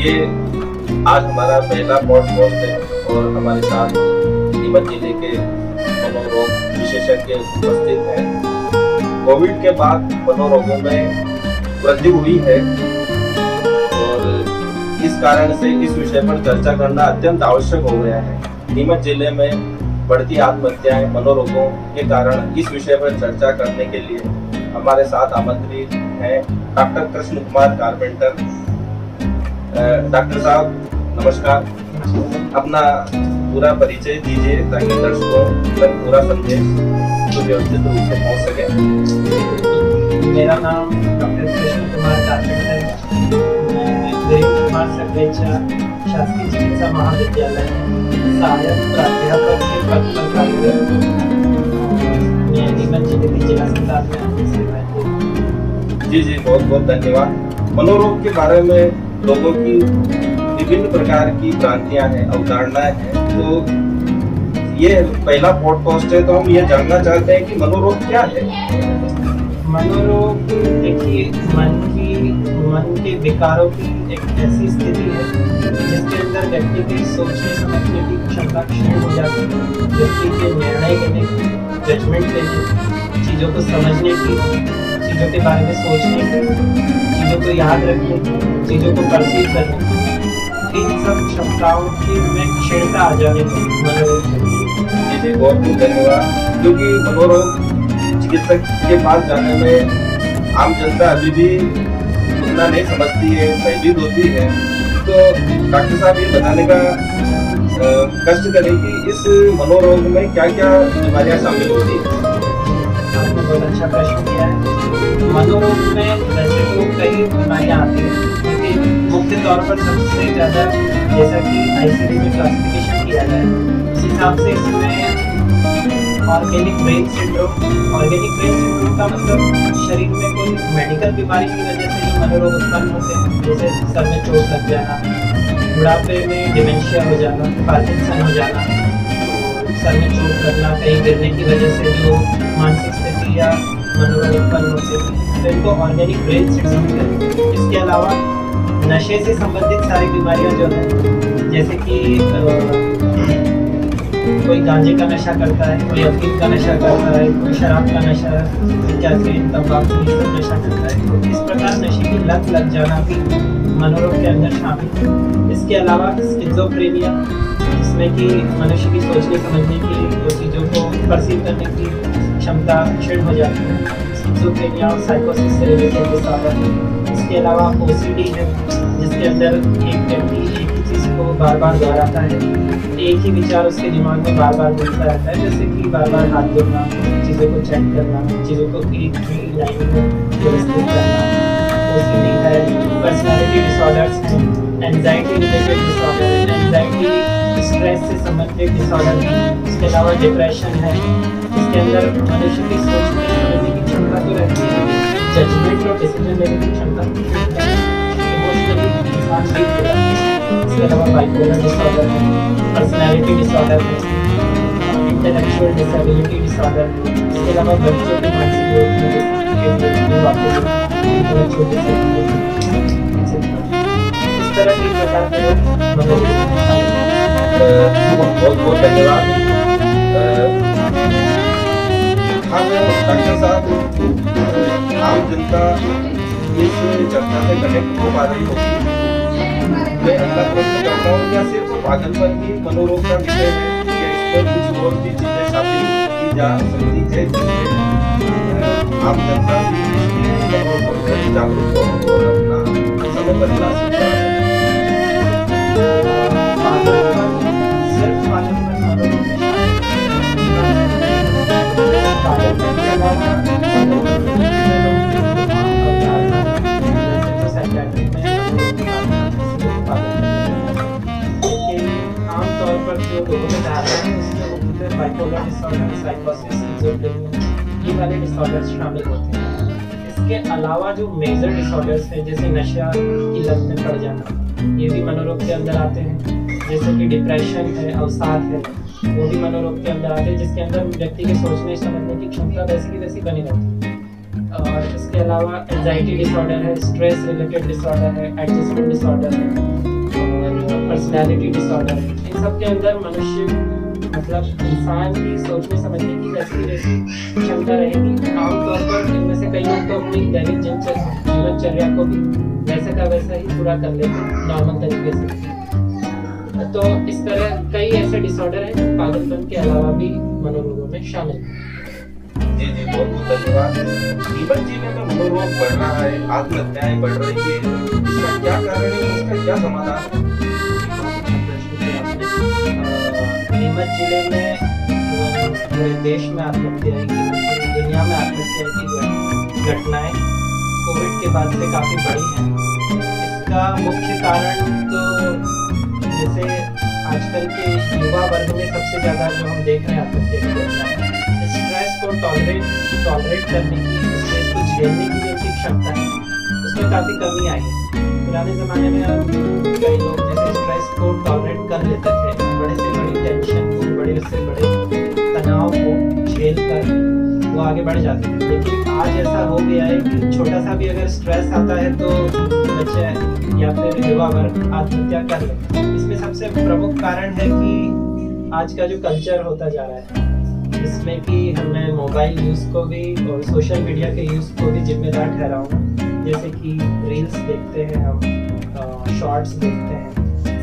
ये आज हमारा पहला पॉडकास्ट है और हमारे साथ नीमच जिले के मनोरोग विशेषज्ञ उपस्थित हैं। कोविड के बाद मनोरोगों में वृद्धि हुई है और इस कारण से इस विषय पर चर्चा करना अत्यंत आवश्यक हो गया है। नीमच जिले में बढ़ती आत्महत्याएं मनोरोगों के कारण इस विषय पर चर्चा करने के लिए हमारे साथ आमंत्रित हैं doctor Krishna Kumar carpenter. Doctor साहब नमस्कार, अपना पूरा परिचय दीजिए ताकि दर्शकों तक पूरा संदेश सुव्यवस्थित रूप से पहुंच सके। मेरा नाम डॉक्टर कृष्ण कुमार कारपेंटर है। मैं वीरेंद्र कुमार सकलेचा शासकीय चिकित्सा महाविद्यालय सहायक प्राध्यापक के पद पर कार्यरत हूँ। मैं नीमच जिले के जिला अस्पताल में अपनी सेवाएं दे रहा हूँ। जी बहुत बहुत धन्यवाद। मनोरोग के बारे में लोगों की विभिन्न प्रकार की भ्रांतियां हैं, अवधारणाएं हैं, तो ये पहला पॉडकास्ट है तो हम ये जानना चाहते हैं कि मनोरोग क्या है। मनोरोग देखिए मन के विकारों की एक ऐसी स्थिति है जिसके अंदर व्यक्ति की सोचने समझने की क्षमता क्षीण हो जाती है। व्यक्ति के निर्णय लेने की, जजमेंट लेने की, चीज़ों को समझने की, चीज़ों के बारे में सोचने की, चीज़ों को याद रखने की, चीज़ों को परसीव करने की, इन सब क्षमताओं की में क्षीणता आ जाने पर मनोरोग जी बहुत बहुत धन्यवाद। क्योंकि मनोरोग चिकित्सक के पास जाने में आम जनता अभी भी उतना नहीं समझती है, भयभीत होती है। तो डॉक्टर साहब ये बताने का कष्ट करें कि इस मनोरोग में क्या क्या बीमारियां शामिल होती है। आपने बहुत अच्छा प्रश्न किया है। मनोरोग में वैसे तो कई बीमारियां आती हैं, लेकिन मुख्य तौर पर सबसे ज़्यादा जैसा कि ICD में क्लासिफिकेशन किया गया है उस हिसाब से इसमें ऑर्गेनिक ब्रेन सिंड्रोम का मतलब शरीर में कोई मेडिकल बीमारी की वजह से जो मनोरोग उत्पन्न होते हैं, जैसे सर में चोट लग जाना, बुढ़ापे में डिमेंशिया हो जाना, पार्किंसन हो जाना, सर में चोट लगना, कहीं गिरने की वजह से जो मानसिक स्थिति या मनोरोग उत्पन्न होते हैं, तो इनको ऑर्गेनिक ब्रेन सिंड्रोम कहते हैं। इसके अलावा नशे से संबंधित सारी बीमारियां जो हैं, जैसे कि कोई गांजे का नशा करता है, कोई अफीम का नशा करता है, कोई शराब का नशा, कैफीन, तंबाकू ये सब नशा करता है, तो इस प्रकार नशे की लत लग जाना भी मनोरोग के अंदर शामिल है। इसके अलावा स्किज़ोफ्रेनिया, जिसमें कि मनुष्य की सोचने समझने की, चीज़ों को परसीव करने की क्षमता क्षीण हो जाती है, स्किज़ोफ्रेनिया और साइकोसिस से रिलेटेड डिसऑर्डर है। इसके अलावा OCD है, जिसके अंदर एक व्यक्ति एक ही चीज़ को बार बार दोहराता है, एक ही विचार उसके दिमाग में बार बार घूमता रहता है, जैसे कि बार बार हाथ धोना, चीज़ों को चेक करना, चीज़ों को एक ही लाइन में व्यवस्थित करना। OCD है। पर्सनैलिटी डिसऑर्डर्स हैं, एंजाइटी रिलेटेड डिसऑर्डर है, एंजाइटी स्ट्रेस से संबंधित डिसऑर्डर है। इसके अलावा डिप्रेशन है, इसके अंदर मनुष्य की सोचने समझने की क्षमता तो रहती है, जजमेंट और डिसीजन लेने की क्षमता इमोशनली इंसान वीक हो जाता है। इसके अलावा बाइपोलर डिसऑर्डर है, पर्सनैलिटी डिसऑर्डर है, इंटेलेक्चुअल डिसेबिलिटी डिसऑर्डर है। इसके अलावा बच्चों की मानसिक ग्रोथ में इंटेलेक्चुअल डिसेबिलिटी, इस तरह के प्रकार के लोग बहुत बहुत धन्यवाद। हम डॉक्टर साहब आम जनता इस चर्चा से कनेक्ट हो पा रही होगी। मैं अगला प्रश्न करता हूँ, क्या सिर्फ पागलपन ही मनोरोग का विषय है या इस पर कुछ और भी चीजें शामिल की जा सकती है जिससे आम जनता भी मनोरोग से जागरूक हो और अपना समय पर इलाज करा सके। सिर्फ पागलपन मनोरोग में पागलपन के अलावा जो लोगों में धारणा है उसमें मुख्यतः बाइपोलर डिसऑर्डर, साइकोसिस, स्किज़ोफ्रेनिया ये वाले डिसऑर्डर्स शामिल होते हैं। इसके अलावा जो मेजर डिसऑर्डर्स हैं, जैसे नशा की लत में पड़ जाना, ये भी मनोरोग के अंदर आते हैं। जैसे कि डिप्रेशन है, अवसाद है, वो भी मनोरोग के अंदर आते हैं, जिसके अंदर व्यक्ति के सोचने समझने की क्षमता वैसी की वैसी बनी रहती है। और इसके अलावा एंजाइटी डिसऑर्डर है, स्ट्रेस रिलेटेड डिसऑर्डर है, एडजस्टमेंट डिसऑर्डर है, पर्सनैलिटी डिसऑर्डर है। इन सब के अंदर मनुष्य मतलब इंसान की सोचने समझने की वैसी वैसी क्षमता रहेगी। आमतौर पर इनमें से कई लोग तो अपनी दैनिक जीवनचर्या को भी वैसे का वैसा ही पूरा कर लेते हैं नॉर्मल तरीके से। तो इस तरह कई ऐसे डिसऑर्डर हैं जो पागलपन के अलावा भी मनोरोगों में शामिल हैं। जी जी, बहुत बहुत धन्यवाद। जीवन जीने में मनोरोग बढ़ रहा है, आत्महत्याएं बढ़ रही है, इसका क्या कारण है, इसका क्या समाधान है? नीमच जिले में पूरे देश में आत्महत्याएं की, पूरी दुनिया में आत्महत्या की घटनाएं कोविड के बाद से काफी बढ़ी हैं। इसका मुख्य कारण तो जैसे आजकल के युवा वर्ग में सबसे ज्यादा जो हम देख रहे हैं आत्महत्या की घटनाएं, स्ट्रेस को टॉलरेट करने की, स्ट्रेस को झेलने की जो उनकी क्षमता है उसमें काफी कमी आई है। पुराने जमाने में कई लोग जैसे स्ट्रेस को टॉलरेट कर लेते थे, बड़े से बड़ी टेंशन को, बड़े से बड़े तनाव को झेल कर वो आगे बढ़ जाते थे। लेकिन आज ऐसा हो गया है कि छोटा सा भी अगर स्ट्रेस आता है तो बच्चे या फिर युवा वर्ग आत्महत्या कर लेते हैं। इसमें सबसे प्रमुख कारण है कि आज का जो कल्चर होता जा रहा है, इसमें कि हमें मोबाइल यूज़ को भी और सोशल मीडिया के यूज़ को भी जिम्मेदार ठहराऊंगा। जैसे कि रील्स देखते हैं हम, शॉर्ट्स देखते हैं,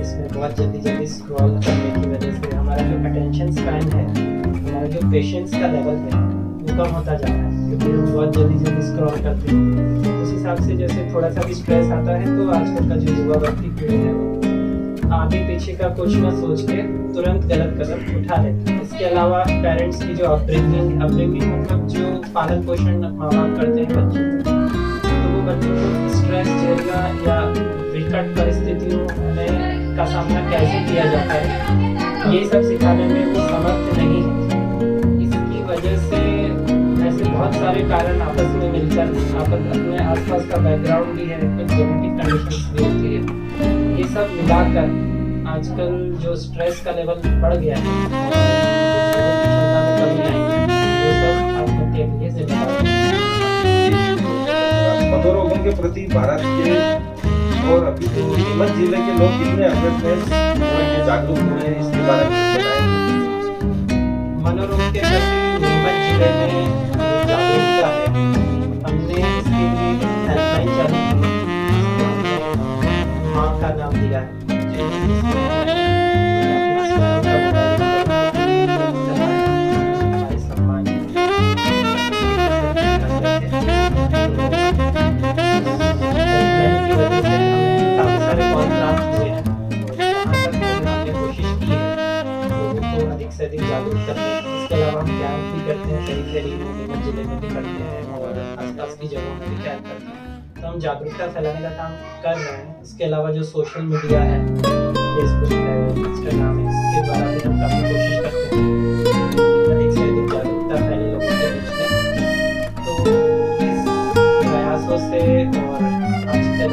इसमें बहुत जल्दी स्क्रॉल करने की वजह से हमारा जो अटेंशन स्पैन है, हमारा जो पेशेंस का लेवल है वो कम होता जा रहा है, क्योंकि हम बहुत जल्दी स्क्रॉल करते हैं। उस हिसाब से जैसे थोड़ा सा भी स्ट्रेस आता है तो आजकल का जो युवा वर्ग की पीढ़ी है वो आगे पीछे का कुछ न सोच के तुरंत गलत कदम उठा लेते हैं। इसके अलावा पेरेंट्स की जो अपब्रिंगिंग मतलब जो पालन पोषण माँ बाप करते हैं बच्चों को, तो वो बच्चों को स्ट्रेस झेलना या विकट परिस्थितियों में का सामना कैसे किया जाता है ये सब सिखाने में वो समर्थ नहीं है। इसकी वजह से ऐसे बहुत सारे कारण आपस में मिलकर अपने आसपास का बैकग्राउंड भी है, कुछ जेनेटिक कंडीशंस भी होती है, ये सब मिलाकर आजकल जो स्ट्रेस का लेवल बढ़ गया है, क्षमता में कमी आई है, वो सब आत्महत्या के लिए जिम्मेदार है। मनोरोगों के प्रति भारत के और अभी तो नीमच जिले के लोग कितने अवेयरनेस हुए हैं, जागरूक हुए हैं, इसके बारे में बताएंगे? मनोरोग के प्रति नीमच जिले में जागरूकता है। हमने इसके लिए हेल्पलाइन चालू की है, माँ का नाम दिया है, से अधिक जागरूक करते हैं। इसके अलावा हम कैंप भी करते हैं, कई नीमच जिले में भी करते हैं और आसपास की जगहों में भी कैंप करते हैं। तो हम जागरूकता फैलाने का काम कर रहे हैं। इसके अलावा जो सोशल मीडिया है, फेसबुक है, इंस्टाग्राम है, इसके द्वारा भी हम काफ़ी कोशिश करते हैं कि अधिक से अधिक जागरूकता फैले लोगों के बीच में। तो इस प्रयासों से और आजकल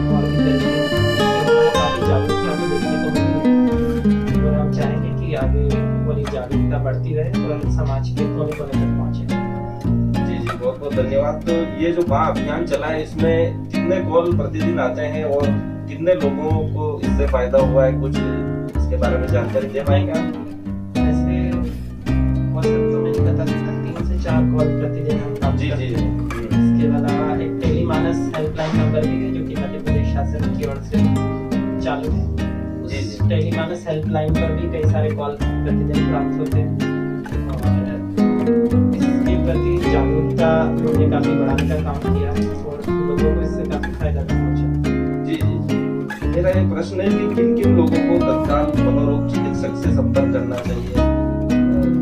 और भी तरीके काफ़ी जागरूकता को देखने को मिली और हम चाहेंगे कि आगे और ये जागरूकता बढ़ती रहे और समाज के कोने कोने तक पहुँचे। जी जी, बहुत बहुत धन्यवाद। तो ये जो माँ अभियान चला है, इसमें कितने कॉल प्रतिदिन आते हैं और कितने लोगों को इससे फायदा हुआ है, कुछ इसके बारे में जानकारी दे पाएंगे आप? ऐसे औसत तो नहीं बता सकता, 3 से 4 कॉल प्रतिदिन हम प्राप्त जी करते जी हैं। इसके अलावा एक टेलीमानस हेल्पलाइन नंबर भी है जो कि मध्य प्रदेश शासन की ओर से चालू है। उस टेलीमानस हेल्पलाइन पर भी कई सारे कॉल प्रतिदिन प्राप्त होते हैं और इसके प्रति जागरूकता हमने काफी बढ़ाने का काम किया और लोगों को इससे काफी फायदा भी पहुंचा। जी जी, मेरा एक प्रश्न है कि किन किन लोगों को तत्काल मनोरोग चिकित्सक से संपर्क करना चाहिए,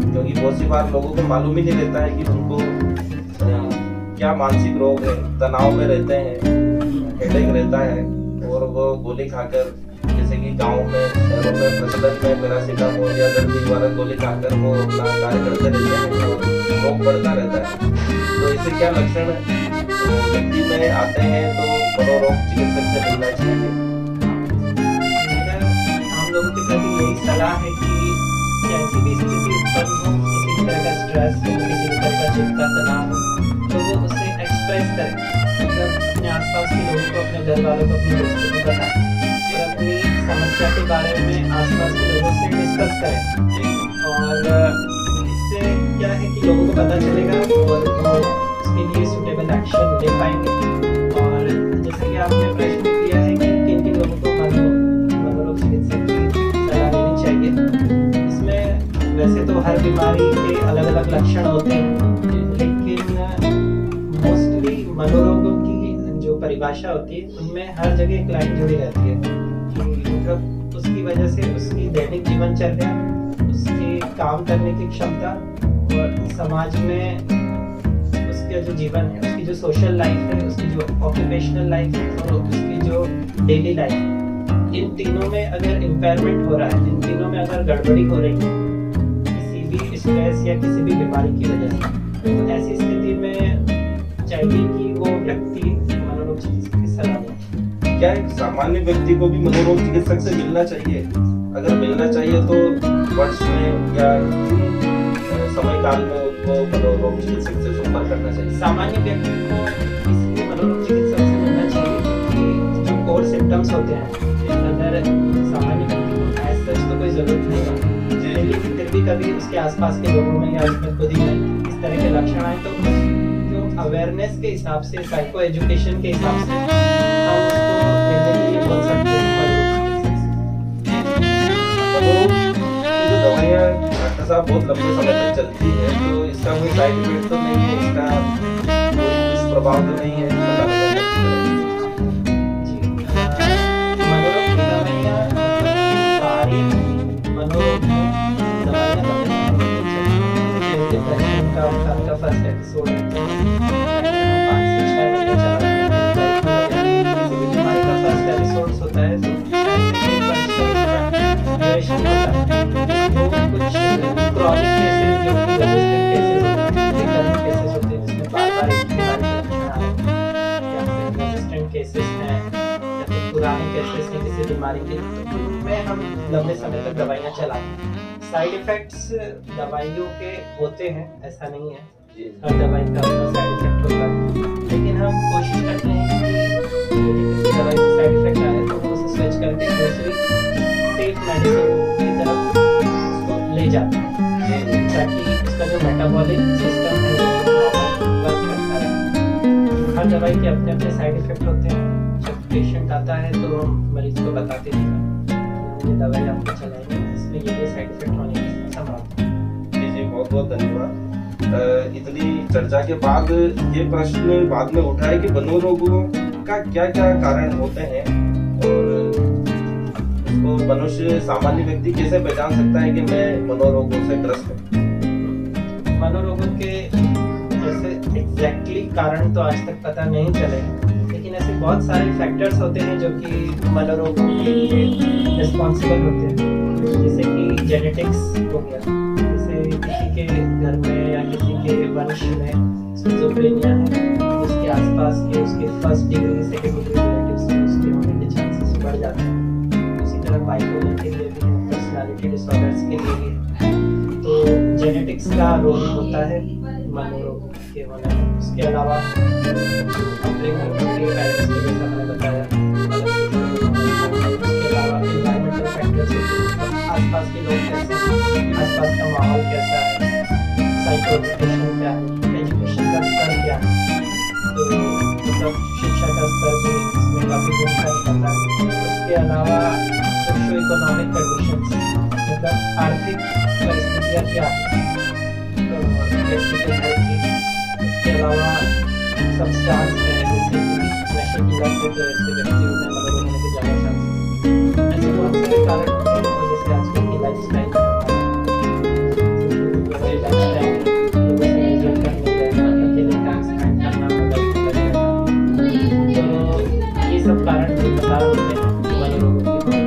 क्योंकि बहुत सी बार लोगों को मालूम ही नहीं रहता है कि उनको क्या मानसिक रोग है, तनाव में रहते हैं, हेडेक रहता है और वो गोली खाकर, जैसे कि गांव में, शहरों में प्रचलन में पैरासीटामोल या दर्द निवारक गोली खाकर वो अपना कार्य करते रहते हैं और रोग बढ़ता रहता है। तो इससे क्या लक्षण व्यक्ति में आते हैं तो मनोरोग चिकित्सक से मिलना चाहिए? हम लोगों के प्रति यही सलाह है कि कैसी भी स्थिति उत्पन्न हो, किसी भी तरह का स्ट्रेस हो, किसी भी तरह का चिंता तनाव हो, तो वो उसे एक्सप्रेस करें, मतलब अपने आसपास के लोगों को, अपने घर वालों को, अपने दोस्तों को बताएं। अपनी समस्या के बारे में आसपास के लोगों से डिस्कस करें, और इससे क्या है कि लोगों को पता चलेगा और वो उसके लिए सूटेबल एक्शन ले पाएंगे। और जैसे कि आपने प्रश्न किया है कि किन किन लोगों को मनोरोग चिकित्सक की सलाह लेनी चाहिए, इसमें वैसे तो हर बीमारी के अलग अलग लक्षण होते हैं, लेकिन मोस्टली मनोरोगों की जो परिभाषा होती है उनमें हर जगह एक लाइन जुड़ी रहती है कि मतलब उसकी वजह से उसकी दैनिक जीवनचर्या, उसकी काम करने की क्षमता और समाज में उसका जो जीवन है, उसकी जो सोशल लाइफ है, उसकी जो ऑक्यूपेशनल लाइफ है और उसकी जो डेली लाइफ, इन तीनों में अगर इम्पेयरमेंट हो रहा है, इन तीनों में अगर गड़बड़ी हो रही है किसी भी स्ट्रेस या किसी भी बीमारी की वजह से, तो ऐसी स्थिति में चाहिए कि वो व्यक्ति मनोरोग चिकित्सक की सलाह ले। क्या एक सामान्य व्यक्ति को भी मनोरोग चिकित्सक से मिलना चाहिए? अगर मिलना चाहिए तो वर्ष में या किन समय काल में उनको मनोरोग चिकित्सक से संपर्क करना चाहिए? सामान्य व्यक्ति को किसी भी मनोरोग चिकित्सक से मिलना चाहिए, क्योंकि जो कोर सिम्टम्स होते हैं, अगर सामान्य व्यक्ति को एज सच तो कोई जरूरत नहीं है, लेकिन फिर भी कभी उसके आसपास के लोगों में या उसमें खुद ही में इस तरह के लक्षण आए तो अवेयरनेस के हिसाब से, साइको एजुकेशन के हिसाब से हम उसको मिलने के लिए बोल सकते हैं मनोरोग की जो दवाइयाँ डॉक्टर साहब बहुत लंबे समय तक चलती है, तो इसका कोई साइड इफेक्ट तो नहीं है, इसका कोई दुष्प्रभाव तो नहीं है? जी, मनोरोग की दवाइयाँ सारी मनोरोग में दवाइयाँ डिप्रेशन का फर्स्ट एपिसोड है, 5 से 6 महीने चला किसी भी बीमारी का फर्स्ट एपिसोड होता है, तो 6 से 1 वर्ष का ड्यूरेशन होता है। तो कुछ क्रॉनिक केसेस जो कि रेजिस्टेंट केसेस होते हैं, रिकरेंट केसेस होते हैं, जिसमें बार-बार एक बीमारी के लक्षण आ रहे हैं, या फिर रेजिस्टेंट केसेस हैं या फिर पुराने केसेस हैं किसी बीमारी के, तो उनमें हम लंबे समय तक दवाइयाँ चलाते हैं। साइड इफेक्ट्स दवाइयों के होते हैं, ऐसा नहीं है, हर दवाई का अपना साइड इफेक्ट होता है, लेकिन हम कोशिश करते हैं कि यदि किसी दवाई से साइड इफेक्ट आए तो उसे स्विच करके दूसरी सेफ मेडिसिन की तरफ उसको ले जाते हैं, ताकि उसका जो मेटाबॉलिक सिस्टम है वो वर्क करता रहे। हर दवाई के अपने अपने साइड इफेक्ट होते हैं। जब पेशेंट आता है तो हम मरीज को बताते हैं ये दवाई आपको चलाएंगे, इसमें ये साइड इफेक्ट होने की संभावना है। जी, बहुत बहुत धन्यवाद। इतनी चर्चा के बाद ये प्रश्न बाद में उठा है कि मनोरोगों का क्या क्या कारण होते हैं और उसको मनुष्य, सामान्य व्यक्ति कैसे पहचान सकता है कि मैं मनोरोगों से ग्रस्त हूँ? मनोरोगों के जैसे एग्जैक्टली कारण तो आज तक पता नहीं चले, लेकिन ऐसे बहुत सारे फैक्टर्स होते हैं जो कि मनोरोगों के लिए रिस्पॉन्सिबल होते हैं, जैसे कि जेनेटिक्स हो गया, जैसे किसी के घर में या किसी के वंश में स्किज़ोफ्रेनिया है, उसके आसपास के उसके first degree second degree relatives में उसके होने के चांसेस बढ़ जाते हैं। उसी तरह बाइपोलर के लिए भी, पर्सनालिटी डिसऑर्डर्स के लिए भी, तो जेनेटिक्स का रोल होता है मनोरोग के होने में। उसके अलावा अपब्रिंगिंग के पेरेंट्स के जैसा मैंने बताया, उसके अलावा एनवायरमेंटल फैक्टर्स होते हैं, आसपास के लोग कैसे हैं, आसपास का माहौल कैसा है, साइको एजुकेशन क्या है, एजुकेशन का स्तर क्या है, तो मतलब शिक्षा का स्तर भी इसमें काफ़ी भूमिका निभाता है। उसके अलावा सोशो इकोनॉमिक कंडीशंस, मतलब आर्थिक परिस्थितियाँ क्या है तो व्यक्ति के घर की। इसके अलावा सब्सटेंस है, जैसे कि नशे की लत है, तो ऐसे व्यक्तियों में मनोरोग होने के ज़्यादा चांसेस। ऐसे बहुत सारे कारण होते हैं, और जैसे आजकल की लाइफस्टाइल सब कारण होते हैं मनोरोगों के।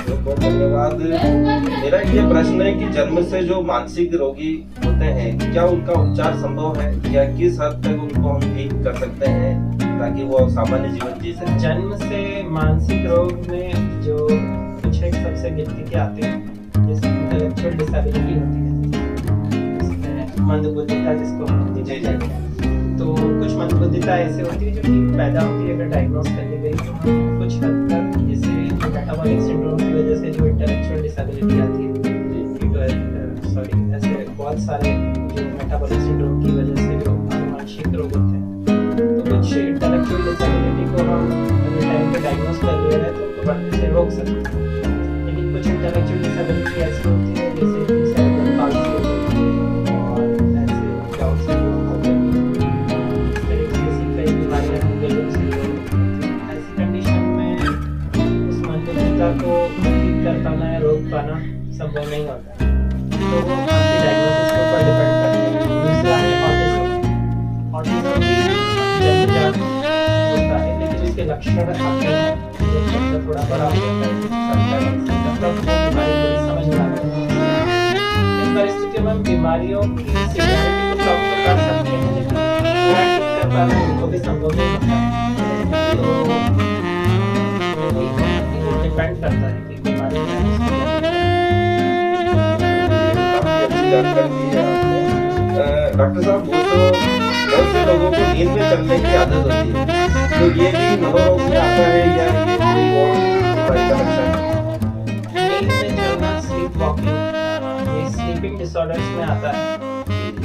बहुत धन्यवाद। मेरा ये प्रश्न है कि जन्म से जो मानसिक रोगी होते हैं, क्या उनका उपचार संभव है या किस हद तक उनको हम ठीक कर सकते हैं ताकि वो सामान्य जीवन जी सके? जन्म से मानसिक रोग में जो कुछ एक सबसे गिनती के आते हैं, जैसे इंटेलेक्चुअल डिसेबिलिटी होती है, इसमें मंदबुद्धिता जिसको हम हिंदी में कहते हैं, तो कुछ मंदबुद्धिता ऐसे होती है जो कि पैदा होती है, अगर डायग्नोस कर ली गई तो कुछ हद तक जैसे मेटाबॉलिक सिंड्रोम की वजह से जो आनुवंशिक रोग होते हैं, तो कुछ इंटेलेक्चुअल डिसेबिलिटी को हम टाइम पे डायग्नोस कर ले रहे हैं तो उनको बढ़ने से रोक सकते हैं। लेकिन कुछ इंटेलेक्चुअल डिसेबिलिटी ऐसी होती है जैसे कि सेरेब्रल पाल्सी हो गई और ऐसे डाउन सिंड्रोम हो गया, इस तरीके से ऐसी कई बीमारियां हो गई जिनसे ऐसी कंडीशन में उस मंदबुद्धता को ठीक कर पाना या रोक पाना संभव नहीं होता है। तो वो आपके डायग्नोसिस के ऊपर डिपेंड करता है। दूसरा है ऑटिज्म। ऑटिज्म भी जन्मजात होता है लेकिन उसके लक्षण आते हैं जब बच्चा थोड़ा बड़ा हो जाता है, तब वो बीमारी थोड़ी समझ में आती है। इन परिस्थितियों में हम बीमारियों की सीवियरिटी को कम तो कर सकते हैं लेकिन पूरा ठीक कर पाना उनको भी संभव नहीं होता है। तो वो डिपेंड करता है कि बीमारी क्या है। काफी अच्छी जानकारी दी है आपने। डॉक्टर साहब, वो तो बहुत से लोगों को नींद में चलने की आदत होती है, तो ये भी मनोरोग में आता है या ये कोई और बीमारी का लक्षण है? नींद में चलना, स्लीप वॉकिंग, ये स्लीपिंग डिसऑर्डर्स में आता है।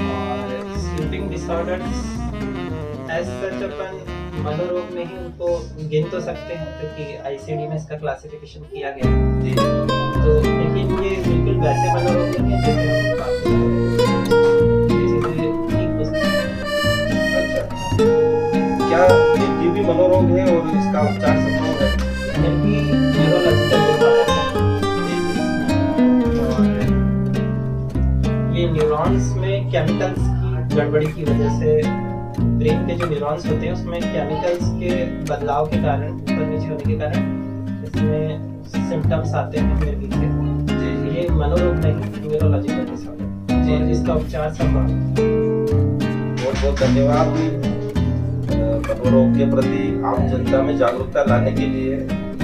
और स्लीपिंग डिसऑर्डर्स एज सच अपन मनोरोग में ही उनको गिन तो सकते हैं क्योंकि आईसीडी में इसका क्लासिफिकेशन किया गया है। जी। तो लेकिन ये बिल्कुल वैसे मनोरोग नहीं है जैसे हम बात कर रहे हैं। ये चीजें ठीक हो सकती हैं। अच्छा, क्या ये भी मनोरोग है और इसका उपचार संभव है? ये भी न्यूरोलॉजिकल डिसऑर्डर है। और ये न्यूरॉन्स में केमिकल्स की गड़बड़ी की वजह से ब्रेन के जो न्यूरॉन्स होते हैं उसमें केमिकल्स के बदलाव के कारण, ऊपर नीचे होने के कारण इसमें सिम्टम्स आते हैं मिर्गी के। ये मनोरोग नहीं, न्यूरोलॉजिकल डिसऑर्डर जी, जिसका उपचार संभव है। बहुत बहुत धन्यवाद। मनोरोग के प्रति आम जनता में जागरूकता लाने के लिए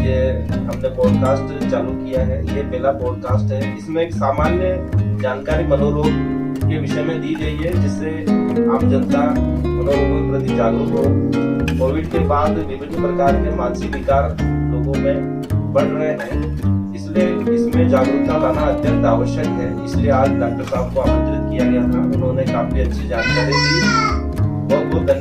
ये हमने पॉडकास्ट चालू किया है। ये पहला पॉडकास्ट है, इसमें एक सामान्य जानकारी मनोरोग के विषय में दी गई है जिससे आम जनता मनोरोगों के प्रति जागरूक हो। कोविड के बाद विभिन्न प्रकार के मानसिक विकार लोगों में बढ़ रहे हैं, इसलिए इसमें जागरूकता लाना अत्यंत आवश्यक है। इसलिए आज डॉक्टर साहब को आमंत्रित किया गया था, उन्होंने काफी अच्छी जानकारी दी। बहुत बहुत धन्यवाद।